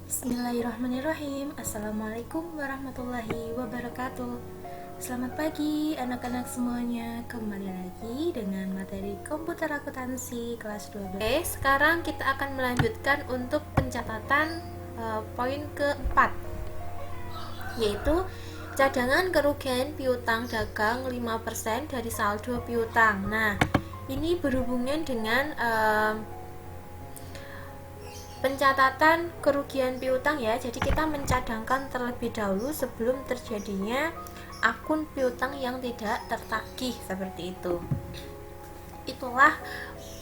Bismillahirrahmanirrahim. Assalamualaikum warahmatullahi wabarakatuh. Selamat pagi anak-anak semuanya. Kembali lagi dengan materi komputer akuntansi kelas 12. Oke, sekarang kita akan melanjutkan untuk pencatatan poin keempat, yaitu cadangan kerugian piutang dagang 5% dari saldo piutang. Nah, ini berhubungan dengan pencatatan kerugian piutang ya. Jadi kita mencadangkan terlebih dahulu sebelum terjadinya akun piutang yang tidak tertagih seperti itu. Itulah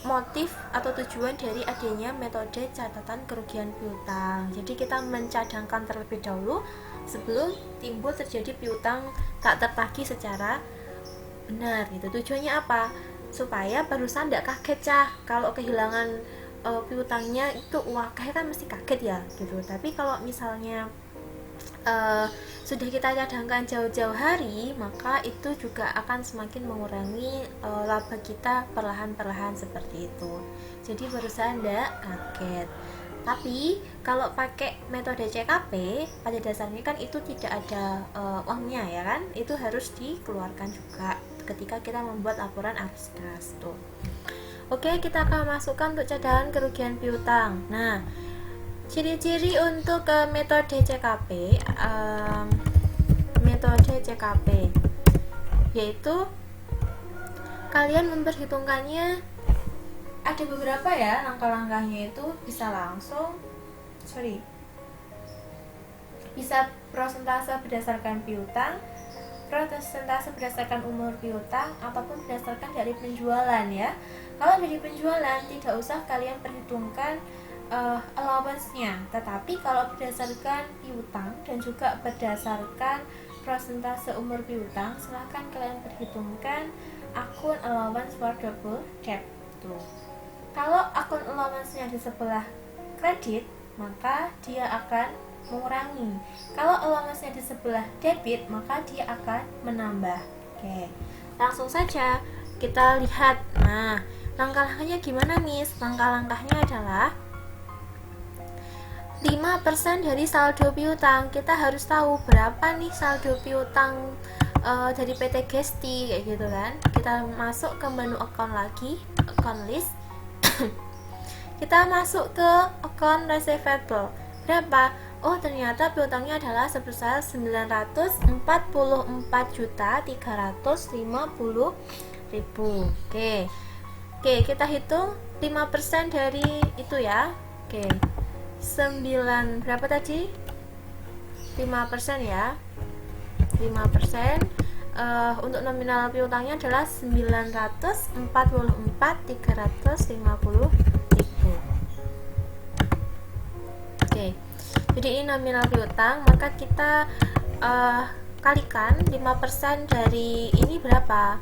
motif atau tujuan dari adanya metode catatan kerugian piutang. Jadi kita mencadangkan terlebih dahulu sebelum timbul terjadi piutang tak tertagih secara benar. Itu tujuannya apa? Supaya barusan tidak kaget kalau kehilangan piutangnya itu kayak kan mesti kaget ya gitu. Tapi kalau misalnya sudah kita cadangkan jauh-jauh hari, maka itu juga akan semakin mengurangi laba kita perlahan-perlahan seperti itu. Jadi barusan tidak kaget. Tapi kalau pakai metode CKP, pada dasarnya kan itu tidak ada uangnya ya kan, itu harus dikeluarkan juga ketika kita membuat laporan arus kas tuh. Oke, kita akan masukkan untuk cadangan kerugian piutang. Nah, ciri-ciri untuk metode CKP, yaitu kalian memperhitungkannya ada beberapa ya langkah-langkahnya. Itu bisa bisa prosentase berdasarkan piutang, prosentase berdasarkan umur piutang, ataupun berdasarkan dari penjualan ya. Kalau dari penjualan tidak usah kalian perhitungkan allowance-nya, tetapi kalau berdasarkan piutang dan juga berdasarkan prosentase umur piutang, silahkan kalian perhitungkan akun allowance for double debt tuh. Kalau akun allowance-nya di sebelah kredit, maka dia akan mengurangi. Kalau allowance-nya di sebelah debit, maka dia akan menambah. Oke, langsung saja kita lihat. Nah, langkah-langkahnya gimana, Miss? Langkah-langkahnya adalah 5% dari saldo piutang. Kita harus tahu berapa nih saldo piutang dari PT Gesti kayak gitu kan. Kita masuk ke menu account lagi, account list. Kita masuk ke account receivable. Berapa? Oh, ternyata piutangnya adalah sebesar 944.350.000. Oke, kita hitung 5% dari itu ya. Oke. 9 berapa tadi? 5% ya. 5%. Untuk nominal piutangnya adalah 944.350.000. Oke. Jadi ini nominal piutang, maka kita kalikan 5% dari ini berapa?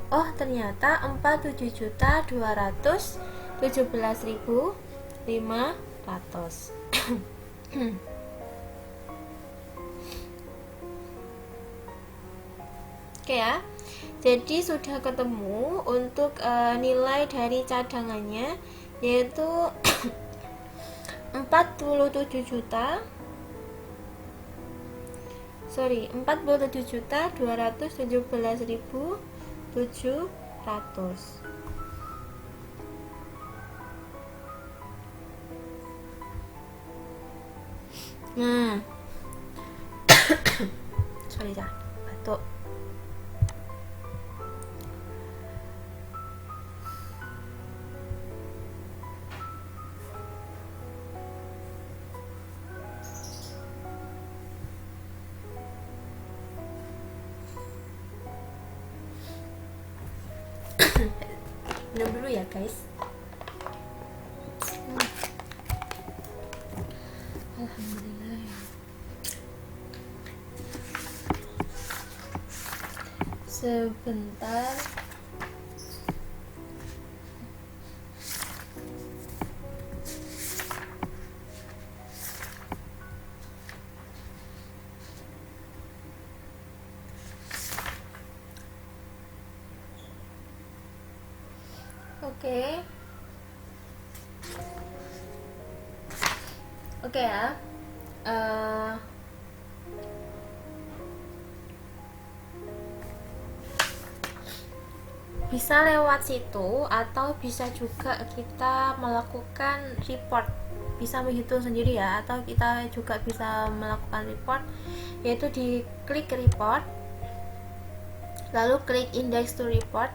Oh, ternyata 47.217.500. Oke ya. Jadi sudah ketemu untuk nilai dari cadangannya, yaitu 47.217.700. Nah, batuk. Minum dulu ya guys. Alhamdulillah ya. Sebentar. Oke ya. bisa lewat situ, atau bisa juga kita melakukan report, bisa menghitung sendiri ya, atau kita juga bisa melakukan report, yaitu di klik report, lalu klik index to report,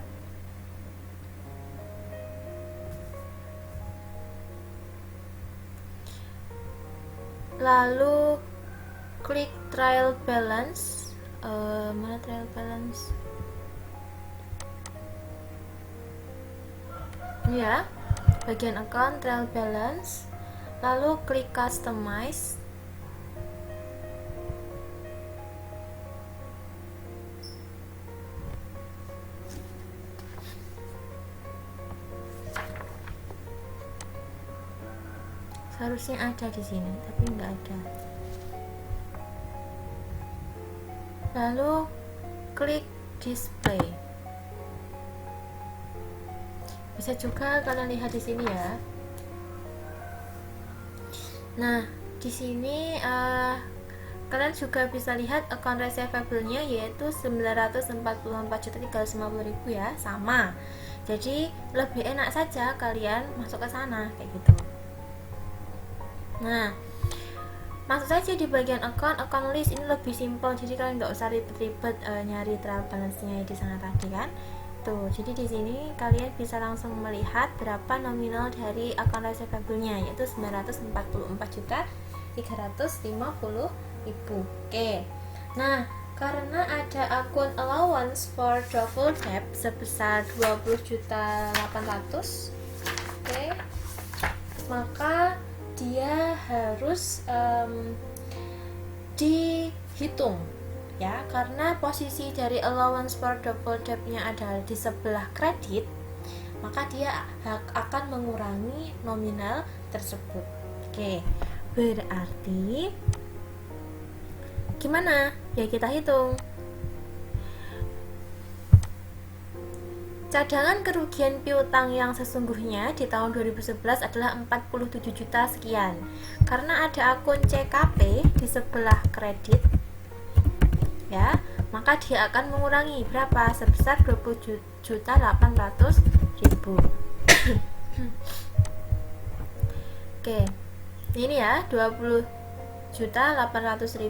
lalu klik trial balance. Mana trial balance ya, bagian account trial balance, lalu klik customize, seharusnya ada di sini tapi nggak ada, lalu klik display. Bisa juga kalian lihat di sini ya. Nah, di sini kalian juga bisa lihat account receivable-nya, yaitu 944.350.000 ya, sama. Jadi lebih enak saja kalian masuk ke sana kayak gitu. Nah, masuk saja di bagian account list, ini lebih simpel, jadi kalian nggak usah ribet-ribet nyari trial balance-nya di sana tadi kan. Tuh, jadi di sini kalian bisa langsung melihat berapa nominal dari account receivable-nya, yaitu 944.350.000. Oke. Nah, karena ada akun allowance for doubtful debt sebesar 20.800.000, oke, maka dia harus dihitung ya, karena posisi dari allowance for double debt-nya adalah di sebelah kredit, maka dia akan mengurangi nominal tersebut. Oke, berarti gimana? Ya kita hitung. Cadangan kerugian piutang yang sesungguhnya di tahun 2011 adalah 47 juta sekian. Karena ada akun CKP di sebelah kredit, ya, maka dia akan mengurangi berapa? Sebesar 20.800.000. Oke, ini ya 20.800.000.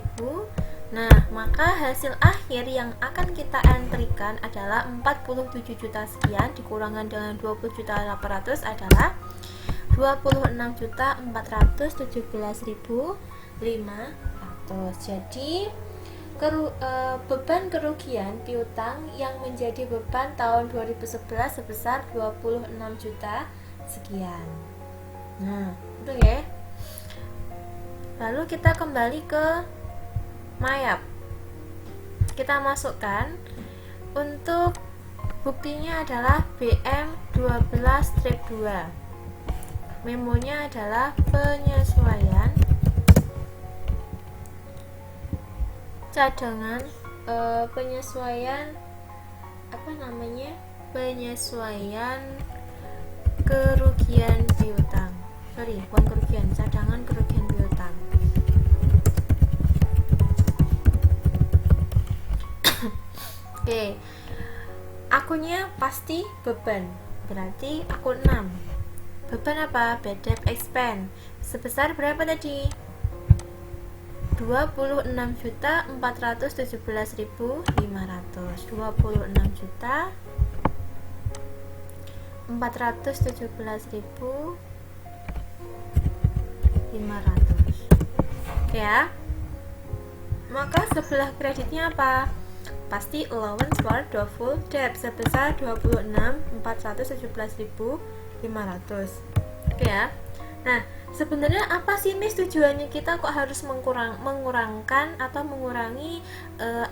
Nah, maka hasil akhir yang akan kita entrykan adalah 47 juta sekian dikurangan dengan 20.800 adalah 26.417.500. Jadi beban kerugian piutang yang menjadi beban tahun 2011 sebesar 26 juta sekian. Nah, itu ya. Lalu kita kembali ke Mayap. Kita masukkan, untuk buktinya adalah BM12-2. Memonya adalah penyesuaian cadangan, penyesuaian kerugian piutang. Bukan kerugian, cadangan kerugian piutang. Oke, akunnya pasti beban, berarti akun 6. Beban apa? Bad debt expense sebesar berapa tadi? 26.417.500. 26.417.500 ya. Maka sebelah kreditnya apa? Pasti allowance for doubtful debt sebesar 26.417.500. Oke ya. Nah, sebenarnya apa sih Miss tujuannya kita kok harus mengurangkan atau mengurangi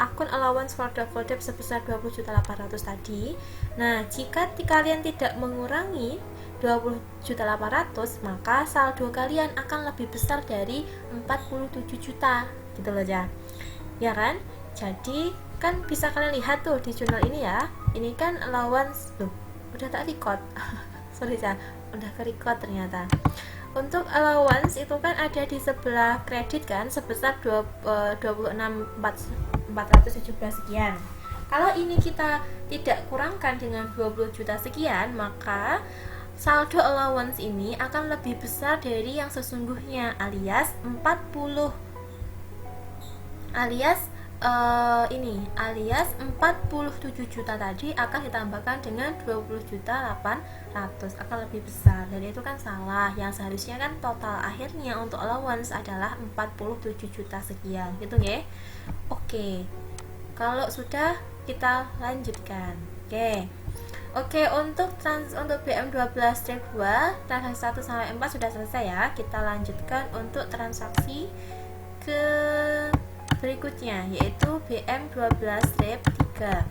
akun allowance for doubtful debt sebesar 20.800 tadi? Nah, jika kalian tidak mengurangi 20.800, maka saldo kalian akan lebih besar dari 47 juta gitu loh ya. Ya kan? Jadi kan bisa kalian lihat tuh di jurnal ini ya. Ini kan allowance, udah tak record. Sorry ya, udah ke record ternyata. Untuk allowance itu kan ada di sebelah kredit kan, sebesar 26.417 sekian. Kalau ini kita tidak kurangkan dengan 20 juta sekian, maka saldo allowance ini akan lebih besar dari yang sesungguhnya, alias 47 juta tadi akan ditambahkan dengan 20 juta 800, akan lebih besar. Dan itu kan salah, yang seharusnya kan total akhirnya untuk allowance adalah 47 juta sekian gitu ya. Oke, kalau sudah kita lanjutkan. Oke, untuk BM12-2 transaksi 1 sampai 4 sudah selesai ya. Kita lanjutkan untuk transaksi ke berikutnya, yaitu BM12-3.